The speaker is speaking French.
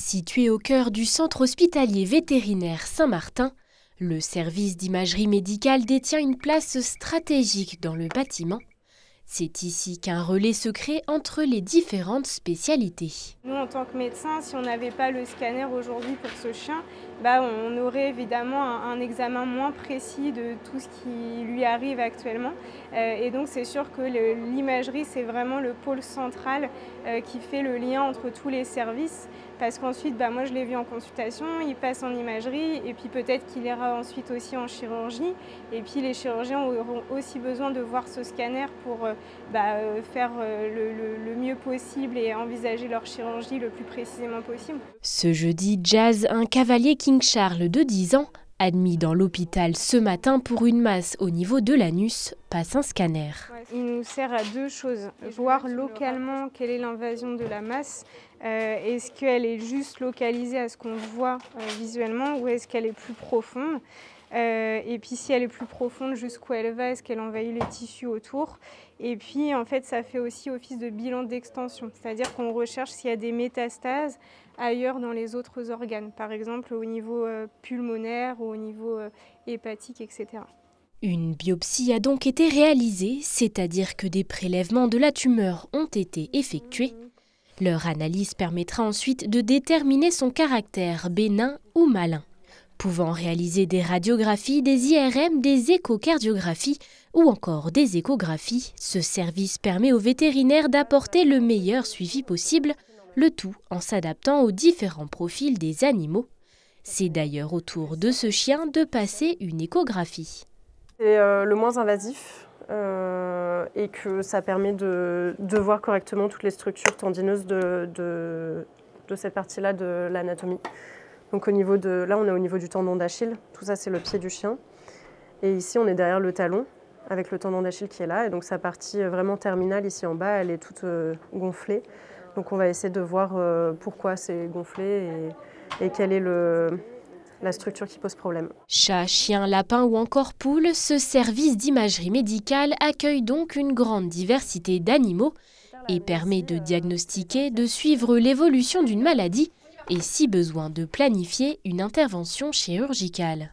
Situé au cœur du centre hospitalier vétérinaire Saint-Martin, le service d'imagerie médicale détient une place stratégique dans le bâtiment. C'est ici qu'un relais se crée entre les différentes spécialités. Nous, en tant que médecins, si on n'avait pas le scanner aujourd'hui pour ce chien, on aurait évidemment un examen moins précis de tout ce qui lui arrive actuellement. Et donc, c'est sûr que l'imagerie, c'est vraiment le pôle central qui fait le lien entre tous les services. Parce qu'ensuite, moi, je l'ai vu en consultation, il passe en imagerie et puis peut-être qu'il ira ensuite aussi en chirurgie. Et puis, les chirurgiens auront aussi besoin de voir ce scanner pour faire le mieux possible et envisager leur chirurgie le plus précisément possible. Ce jeudi, Jazz, un cavalier King Charles de 10 ans, admis dans l'hôpital ce matin pour une masse au niveau de l'anus, passe un scanner. Il nous sert à deux choses. Voir localement quelle est l'invasion de la masse. Est-ce qu'elle est juste localisée à ce qu'on voit visuellement ou est-ce qu'elle est plus profonde ? Et puis si elle est plus profonde, jusqu'où elle va, est-ce qu'elle envahit les tissus autour? Et puis en fait ça fait aussi office de bilan d'extension, c'est-à-dire qu'on recherche s'il y a des métastases ailleurs dans les autres organes, par exemple au niveau pulmonaire ou au niveau hépatique, etc. Une biopsie a donc été réalisée, c'est-à-dire que des prélèvements de la tumeur ont été effectués. Leur analyse permettra ensuite de déterminer son caractère bénin ou malin. Pouvant réaliser des radiographies, des IRM, des échocardiographies ou encore des échographies, ce service permet aux vétérinaires d'apporter le meilleur suivi possible, le tout en s'adaptant aux différents profils des animaux. C'est d'ailleurs au tour de ce chien de passer une échographie. C'est le moins invasif et que ça permet de voir correctement toutes les structures tendineuses de cette partie-là de l'anatomie. Donc là, on est au niveau du tendon d'Achille. Tout ça, c'est le pied du chien. Et ici, on est derrière le talon, avec le tendon d'Achille qui est là. Et donc, sa partie vraiment terminale, ici en bas, elle est toute gonflée. Donc, on va essayer de voir pourquoi c'est gonflé et quelle est la structure qui pose problème. Chat, chien, lapin ou encore poule, ce service d'imagerie médicale accueille donc une grande diversité d'animaux et permet de diagnostiquer, de suivre l'évolution d'une maladie et si besoin de planifier une intervention chirurgicale.